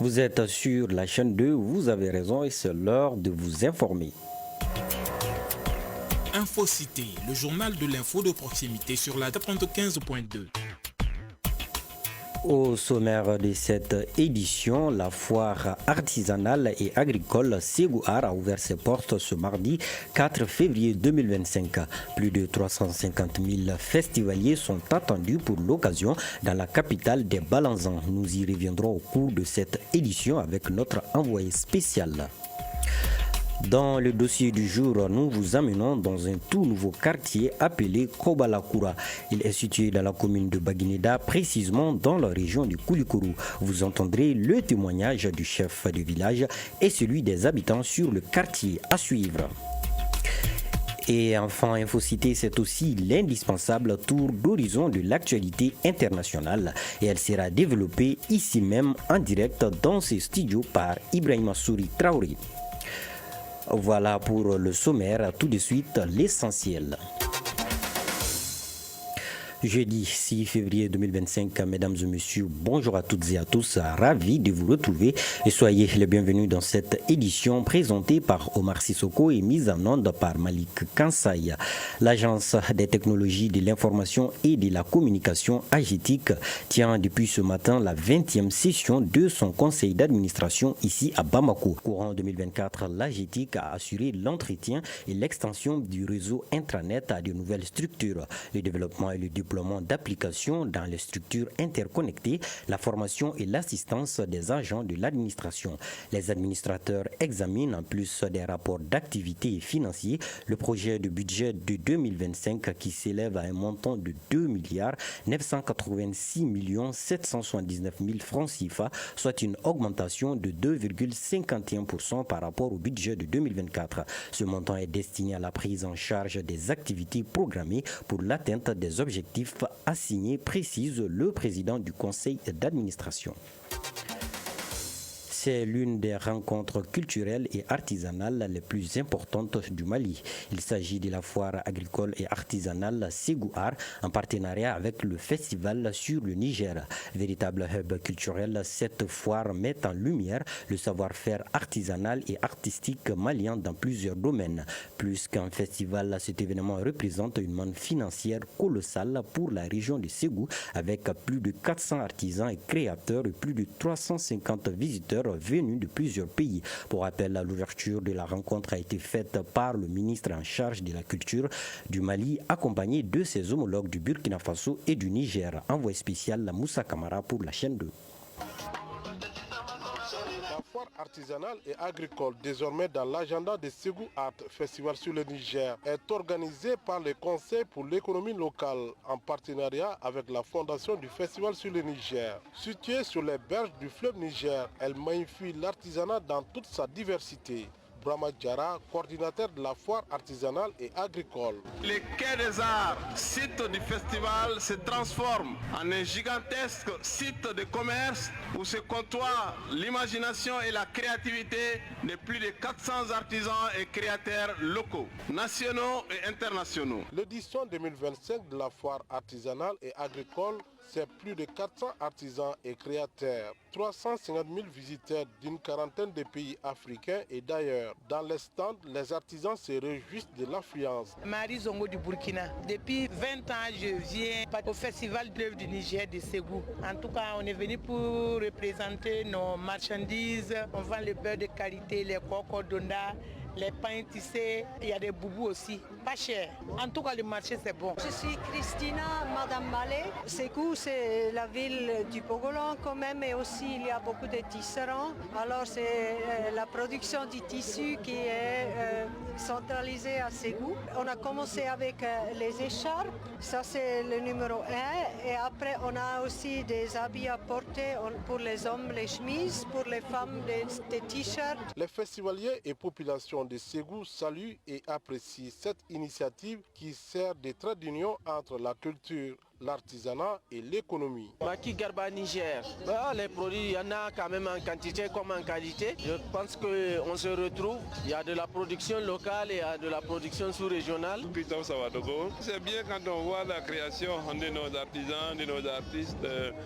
Vous êtes sur la chaîne 2, vous avez raison et c'est l'heure de vous informer. Infocité, le journal de l'info de proximité sur la 95.2. Au sommaire de cette édition, la foire artisanale et agricole Ségouar a ouvert ses portes ce mardi 4 février 2025. Plus de 350 000 festivaliers sont attendus pour l'occasion dans la capitale des Balanzans. Nous y reviendrons au cours de cette édition avec notre envoyé spécial. Dans le dossier du jour, nous vous amenons dans un tout nouveau quartier appelé Kobalakura. Il est situé dans la commune de Baguineda, précisément dans la région du Koulikoro. Vous entendrez le témoignage du chef de village et celui des habitants sur le quartier à suivre. Et enfin, Infocité, c'est aussi l'indispensable tour d'horizon de l'actualité internationale. Et elle sera développée ici même en direct dans ces studios par Ibrahima Souri Traoré. Voilà pour le sommaire, tout de suite l'essentiel. Jeudi 6 février 2025, mesdames et messieurs, bonjour à toutes et à tous, ravi de vous retrouver et soyez les bienvenus dans cette édition présentée par Omar Sissoko et mise en onde par Malik Kansaï. L'Agence des technologies de l'information et de la communication AGETIC tient depuis ce matin la 20e session de son conseil d'administration ici à Bamako. Courant 2024, l'AGETIC a assuré l'entretien et l'extension du réseau intranet à de nouvelles structures, le développement et le déploiement d'applications dans les structures interconnectées, la formation et l'assistance des agents de l'administration. Les administrateurs examinent en plus des rapports d'activité financiers le projet de budget de 2025 qui s'élève à un montant de 2 986 779 000 francs CFA, soit une augmentation de 2,51% par rapport au budget de 2024. Ce montant est destiné à la prise en charge des activités programmées pour l'atteinte des objectifs assignés, précise le président du conseil d'administration. C'est l'une des rencontres culturelles et artisanales les plus importantes du Mali. Il s'agit de la foire agricole et artisanale Ségouar en partenariat avec le festival sur le Niger. Véritable hub culturel, cette foire met en lumière le savoir-faire artisanal et artistique malien dans plusieurs domaines. Plus qu'un festival, cet événement représente une manne financière colossale pour la région de Ségou avec plus de 400 artisans et créateurs et plus de 350 visiteurs venus de plusieurs pays. Pour rappel, l'ouverture de la rencontre a été faite par le ministre en charge de la culture du Mali, accompagné de ses homologues du Burkina Faso et du Niger. Envoyé spécial Moussa Kamara pour la chaîne 2. La foire artisanale et agricole, désormais dans l'agenda des Ségou Art Festival sur le Niger, est organisée par le Conseil pour l'économie locale en partenariat avec la Fondation du Festival sur le Niger. Située sur les berges du fleuve Niger, elle magnifie l'artisanat dans toute sa diversité. Brahma Diara, coordinateur de la foire artisanale et agricole. Le Quai des Arts, site du festival, se transforme en un gigantesque site de commerce où se côtoient l'imagination et la créativité de plus de 400 artisans et créateurs locaux, nationaux et internationaux. L'édition 2025 de la foire artisanale et agricole, c'est plus de 400 artisans et créateurs, 350 000 visiteurs d'une quarantaine de pays africains et d'ailleurs. Dans les stands, les artisans se réjouissent de l'affluence. Marie Zongo du Burkina. Depuis 20 ans, je viens au Festival de l'œuvre du Niger de Ségou. En tout cas, on est venu pour représenter nos marchandises. On vend le beurre de qualité, les cocodonda, les pains tissés, il y a des boubous aussi, pas cher. En tout cas, le marché c'est bon. Je suis Christina, Madame Malé. Ségou, c'est la ville du Pogolan quand même, et aussi il y a beaucoup de tisserands. Alors c'est la production du tissu qui est centralisée à Ségou. On a commencé avec les écharpes, ça c'est le numéro 1. Et après on a aussi des habits à porter pour les hommes, les chemises, pour les femmes des t-shirts. Les festivaliers et populations de Ségou saluent et apprécient cette initiative qui sert de trait d'union entre la culture, l'artisanat et l'économie. Maki Garba Niger. Les produits, il y en a quand même en quantité comme en qualité. Je pense qu'on se retrouve. Il y a de la production locale et il y a de la production sous-régionale. C'est bien quand on voit la création de nos artisans, de nos artistes.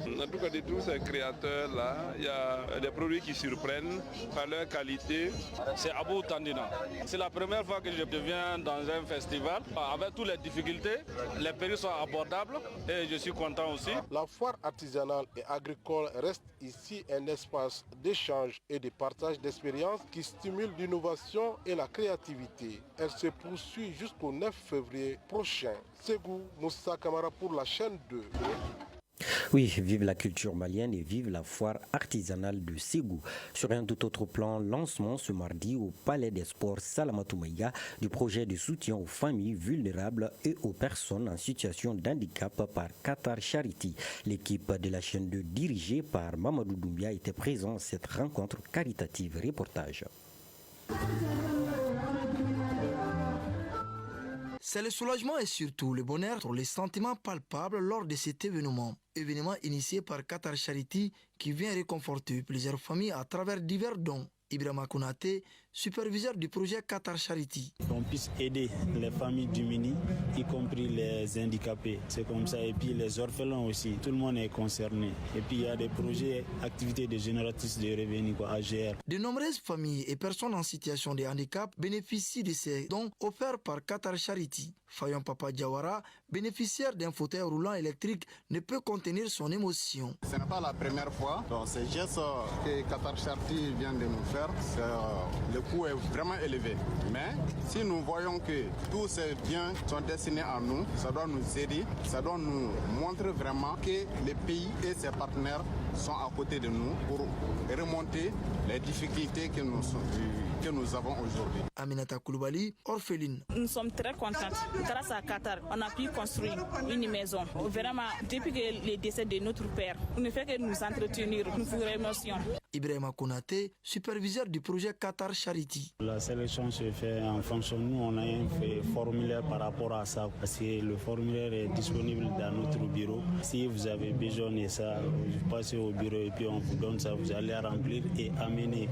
En tout cas, de tous ces créateurs-là, il y a des produits qui surprennent par leur qualité. C'est Abou Tandina. C'est la première fois que je viens dans un festival. Avec toutes les difficultés, les prix sont abordables et je suis content aussi. La foire artisanale et agricole reste ici un espace d'échange et de partage d'expériences qui stimule l'innovation et la créativité. Elle se poursuit jusqu'au 9 février prochain. Ségou Moussa Kamara pour la chaîne 2. Oui, vive la culture malienne et vive la foire artisanale de Ségou. Sur un tout autre plan, lancement ce mardi au Palais des Sports Salamatou Maïga du projet de soutien aux familles vulnérables et aux personnes en situation d'handicap par Qatar Charity. L'équipe de la chaîne 2 dirigée par Mamadou Doumbia était présente à cette rencontre caritative. Reportage. C'est le soulagement et surtout le bonheur pour les sentiments palpables lors de cet événement. Événement initié par Qatar Charity qui vient réconforter plusieurs familles à travers divers dons. Ibrahima Konaté, superviseur du projet Qatar Charity. Qu'on puisse aider les familles démunies, y compris les handicapés. C'est comme ça. Et puis les orphelins aussi. Tout le monde est concerné. Et puis il y a des projets, activités de génératrices de revenus, AGR. De nombreuses familles et personnes en situation de handicap bénéficient de ces dons offerts par Qatar Charity. Fayon Papa Diawara, bénéficiaire d'un fauteuil roulant électrique, ne peut contenir son émotion. Ce n'est pas la première fois. Donc, ces gestes que Qatar Charity vient de nous faire, le coût est vraiment élevé. Mais si nous voyons que tous ces biens sont destinés à nous, ça doit nous aider, ça doit nous montrer vraiment que les pays et ses partenaires sont à côté de nous pour remonter les difficultés que nous avons aujourd'hui. Aminata Koulibaly, orpheline. Nous sommes très contents. Grâce à Qatar, on a pu construire une maison. Vraiment, depuis le décès de notre père, on ne fait que nous entretenir, nous vous remercions. Ibrahima Konaté, superviseur du projet Qatar Charity. La sélection se fait en fonction. Nous, on a un formulaire par rapport à ça. Parce que le formulaire est disponible dans notre bureau. Si vous avez besoin de ça, vous passez au bureau et puis on vous donne ça. Vous allez remplir et amener.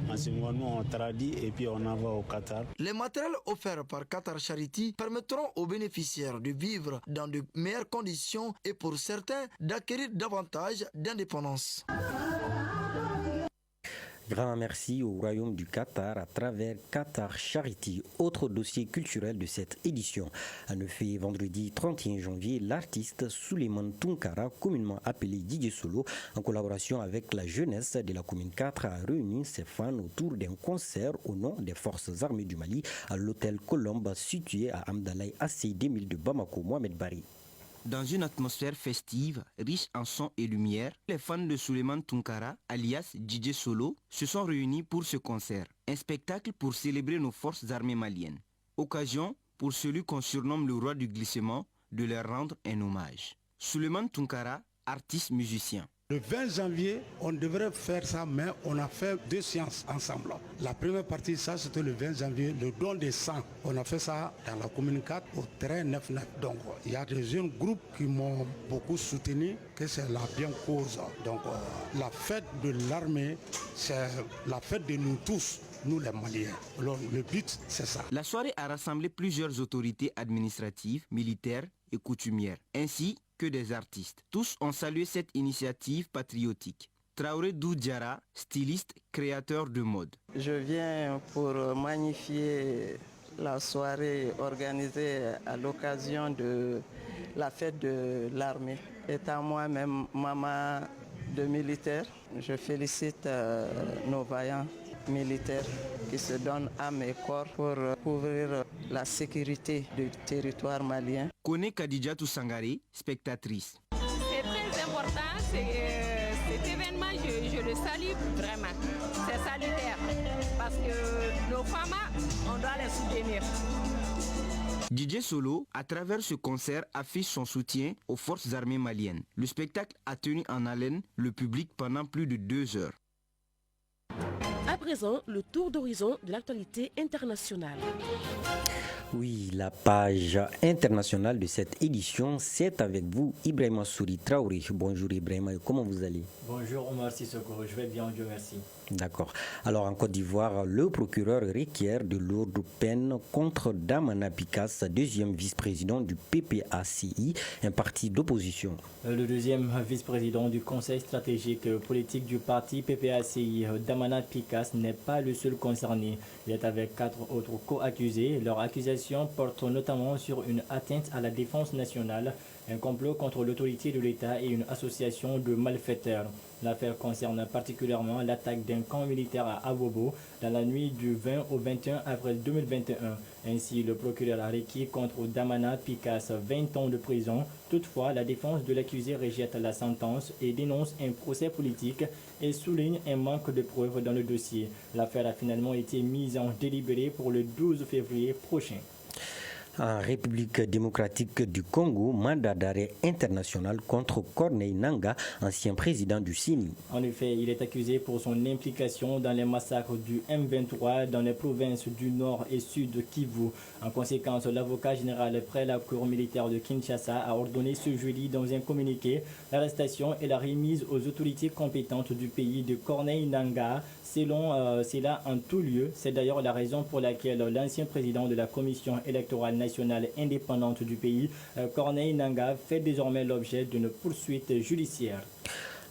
En ce moment, nous, on traduit et puis on envoie au Qatar. Les matériels offerts par Qatar Charity permettront aux bénéficiaires de vivre dans de meilleures conditions et pour certains d'acquérir davantage d'indépendance. Grand merci au Royaume du Qatar à travers Qatar Charity. Autre dossier culturel de cette édition. En effet, vendredi 31 janvier, l'artiste Souleymane Tounkara, communément appelé Didier Solo, en collaboration avec la jeunesse de la commune 4, a réuni ses fans autour d'un concert au nom des forces armées du Mali à l'hôtel Colombe situé à Amdalaï AC 2000 de Bamako. Mohamed Bari. Dans une atmosphère festive, riche en son et lumière, les fans de Souleymane Tounkara, alias Didier Solo, se sont réunis pour ce concert. Un spectacle pour célébrer nos forces armées maliennes. Occasion pour celui qu'on surnomme le roi du glissement de leur rendre un hommage. Souleymane Tounkara, artiste musicien. Le 20 janvier, on devrait faire ça, mais on a fait 2 séances ensemble. La première partie, ça c'était le 20 janvier, le don des sangs. On a fait ça dans la commune 4 au terrain 9-9. Donc il y a des jeunes groupes qui m'ont beaucoup soutenu, que c'est la bien cause. Donc la fête de l'armée, c'est la fête de nous tous. Nous les Maliens. Alors, le but, c'est ça. La soirée a rassemblé plusieurs autorités administratives, militaires et coutumières, ainsi que des artistes. Tous ont salué cette initiative patriotique. Traoré Doudjara, styliste, créateur de mode. Je viens pour magnifier la soirée organisée à l'occasion de la fête de l'armée. Étant moi-même maman de militaire, je félicite nos vaillants militaires qui se donnent âme et corps pour couvrir la sécurité du territoire malien. Kone Kadidjatou Sangare, spectatrice. C'est très important, cet événement, je le salue vraiment. C'est salutaire parce que nos femmes, on doit les soutenir. Didier Solo, à travers ce concert, affiche son soutien aux forces armées maliennes. Le spectacle a tenu en haleine le public pendant plus de 2 heures. À présent, le tour d'horizon de l'actualité internationale. Oui, la page internationale de cette édition, c'est avec vous, Ibrahima Souri Traoré. Bonjour Ibrahima, comment vous allez? Bonjour Omar Sissoko, je vais bien, Dieu merci. D'accord. Alors en Côte d'Ivoire, le procureur requiert de lourdes peines contre Damana Pikas, deuxième vice-président du PPACI, un parti d'opposition. Le deuxième vice-président du conseil stratégique politique du parti PPACI, Damana Pikas, n'est pas le seul concerné. Il est avec 4 autres co-accusés. Leur accusation porte notamment sur une atteinte à la défense nationale, un complot contre l'autorité de l'État et une association de malfaiteurs. L'affaire concerne particulièrement l'attaque d'un camp militaire à Abobo dans la nuit du 20 au 21 avril 2021. Ainsi, le procureur a requis contre Damana Pikas 20 ans de prison. Toutefois, la défense de l'accusé rejette la sentence et dénonce un procès politique et souligne un manque de preuves dans le dossier. L'affaire a finalement été mise en délibéré pour le 12 février prochain. En République démocratique du Congo, mandat d'arrêt international contre Corneille Nangaa, ancien président du CENI. En effet, il est accusé pour son implication dans les massacres du M23 dans les provinces du Nord et Sud de Kivu. En conséquence, l'avocat général près la cour militaire de Kinshasa a ordonné ce jeudi dans un communiqué l'arrestation et la remise aux autorités compétentes du pays de Corneille Nangaa. Selon cela en tout lieu, c'est d'ailleurs la raison pour laquelle l'ancien président de la commission électorale nationale indépendante du pays, Corneille Nangaa, fait désormais l'objet d'une poursuite judiciaire.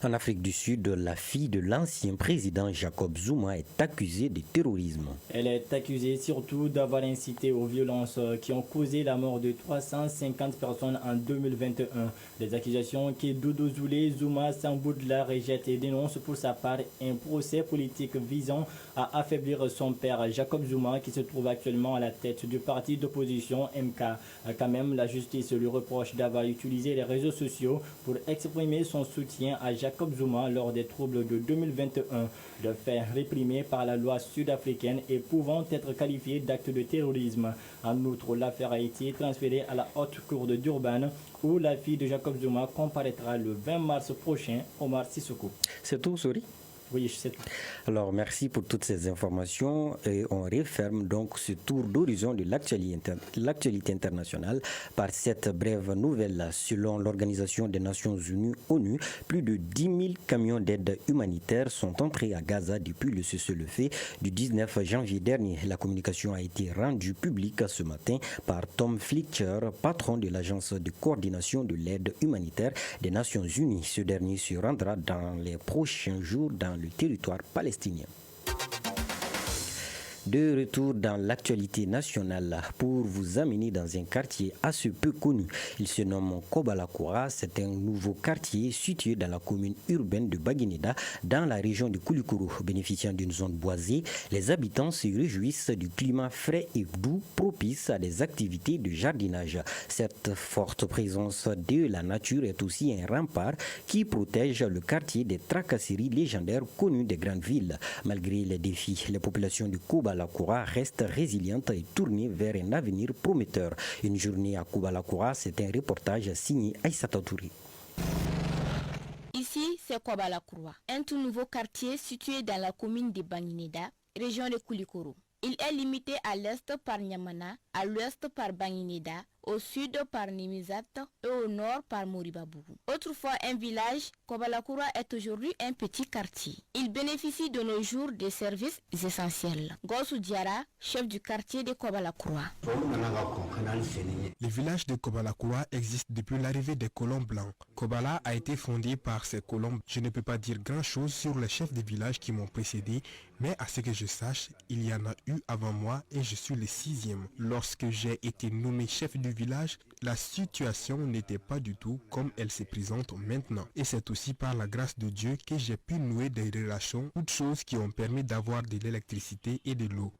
En Afrique du Sud, la fille de l'ancien président Jacob Zuma est accusée de terrorisme. Elle est accusée surtout d'avoir incité aux violences qui ont causé la mort de 350 personnes en 2021. Les accusations que Dodo Zoulé Zuma Samboudla rejette et dénonce pour sa part un procès politique visant à affaiblir son père Jacob Zuma qui se trouve actuellement à la tête du parti d'opposition MK. Quand même, la justice lui reproche d'avoir utilisé les réseaux sociaux pour exprimer son soutien à Jacob Zuma lors des troubles de 2021, de faits réprimés par la loi sud-africaine et pouvant être qualifiés d'actes de terrorisme. En outre, l'affaire a été transférée à la haute cour de Durban où la fille de Jacob Zuma comparaîtra le 20 mars prochain, Omar Sissoko. C'est tout, Sori? Oui, je sais. Alors, merci pour toutes ces informations et on referme donc ce tour d'horizon de l'actualité internationale par cette brève nouvelle. Selon l'Organisation des Nations Unies, ONU, plus de 10 000 camions d'aide humanitaire sont entrés à Gaza depuis le cessez-le-feu du 19 janvier dernier. La communication a été rendue publique ce matin par Tom Fletcher, patron de l'Agence de coordination de l'aide humanitaire des Nations Unies. Ce dernier se rendra dans les prochains jours dans le territoire palestinien. De retour dans l'actualité nationale pour vous amener dans un quartier assez peu connu. Il se nomme Kobalakura. C'est un nouveau quartier situé dans la commune urbaine de Baguineda, dans la région de Koulikoro. Bénéficiant d'une zone boisée, les habitants se réjouissent du climat frais et doux propice à des activités de jardinage. Cette forte présence de la nature est aussi un rempart qui protège le quartier des tracasseries légendaires connues des grandes villes. Malgré les défis, les populations de Kobalakura reste résiliente et tournée vers un avenir prometteur. Une journée à Kobalakura, c'est un reportage signé Aïssata Touré. Ici, c'est Kobalakura, un tout nouveau quartier situé dans la commune de Baguineda, région de Koulikoro. Il est limité à l'est par Nyamana, à l'ouest par Baguineda, au sud par Nimizat et au nord par Moribabougou. Autrefois un village, Kobalakura est aujourd'hui un petit quartier. Il bénéficie de nos jours des services essentiels. Gossou Diara, chef du quartier de Kobalakura. Le village de Kobalakura existe depuis l'arrivée des colons blancs. Kobala a été fondé par ces colons. Je ne peux pas dire grand-chose sur les chefs de village qui m'ont précédé, mais à ce que je sache, il y en a eu avant moi et je suis le 6e. Lorsque j'ai été nommé chef du village, la situation n'était pas du tout comme elle se présente maintenant. Et c'est aussi par la grâce de Dieu que j'ai pu nouer des relations, toutes choses qui ont permis d'avoir de l'électricité et de l'eau.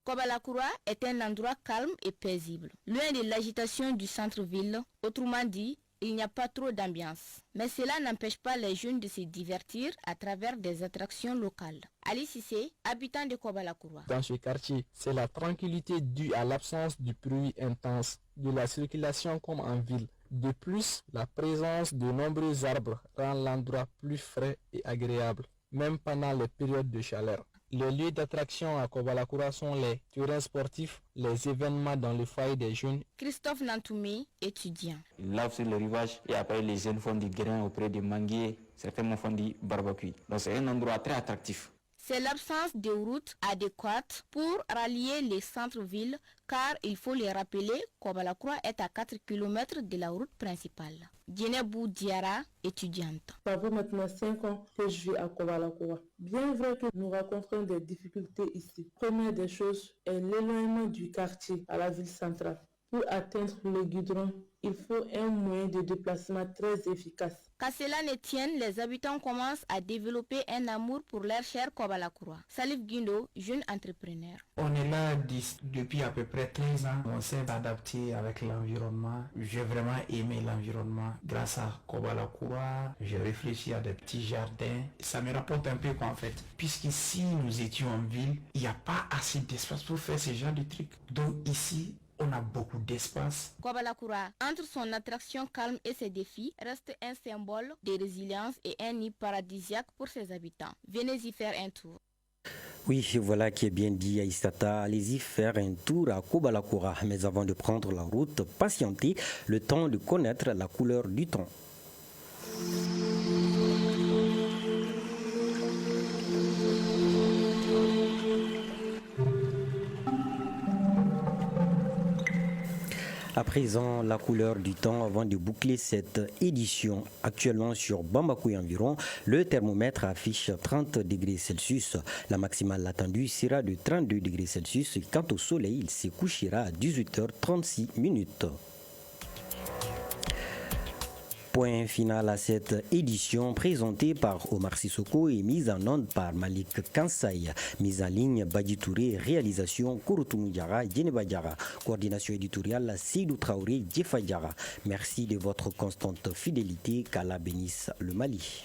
Kobalakura est un endroit calme et paisible, loin de l'agitation du centre-ville. Autrement dit, il n'y a pas trop d'ambiance. Mais cela n'empêche pas les jeunes de se divertir à travers des attractions locales. Ali Sissé, habitant de Kobalakura. Dans ce quartier, c'est la tranquillité due à l'absence du bruit intense, de la circulation comme en ville. De plus, la présence de nombreux arbres rend l'endroit plus frais et agréable, même pendant les périodes de chaleur. Les lieux d'attraction à Kobalakura sont les terrains sportifs, les événements dans le foyer des jeunes. Christophe Nantoumé, étudiant. Ils lavent sur le rivage et après les jeunes font du grain auprès des manguiers, certains font du barbecue. Donc c'est un endroit très attractif. C'est l'absence de routes adéquates pour rallier les centres-villes car il faut les rappeler, Kobalakura est à 4 km de la route principale. Djenebou Diara, étudiante. Ça fait maintenant 5 ans que je vis à Kobalakura. Bien vrai que nous rencontrons des difficultés ici. Première des choses est l'éloignement du quartier à la ville centrale. Pour atteindre le goudron, il faut un moyen de déplacement très efficace. Qu'à cela ne tienne, les habitants commencent à développer un amour pour leur cher Kobalakura. Salif Guindo, jeune entrepreneur. On est là depuis à peu près 13 ans. On s'est adapté avec l'environnement. J'ai vraiment aimé l'environnement. Grâce à Kobalakura, j'ai réfléchi à des petits jardins. Ça me rapporte un peu quoi en fait. Puisqu'ici, nous étions en ville, il n'y a pas assez d'espace pour faire ce genre de trucs. Donc ici, on a beaucoup d'espace. Kobalakura, entre son attraction calme et ses défis, reste un symbole de résilience et un nid paradisiaque pour ses habitants. Venez y faire un tour. Oui, voilà qui est bien dit, Aïssata. Allez-y faire un tour à Kobalakura. Mais avant de prendre la route, patientez le temps de connaître la couleur du temps. À présent, la couleur du temps avant de boucler cette édition. Actuellement sur Bamako et environ, le thermomètre affiche 30 degrés Celsius. La maximale attendue sera de 32 degrés Celsius. Quant au soleil, il se couchera à 18h36. Point final à cette édition présentée par Omar Sissoko et mise en onde par Malik Kansaï. Mise en ligne Badi Touré, réalisation Kouroutou Diara, Djeneba Diara, coordination éditoriale Seydou Traoré, Djefa Diara. Merci de votre constante fidélité, qu'Allah bénisse le Mali.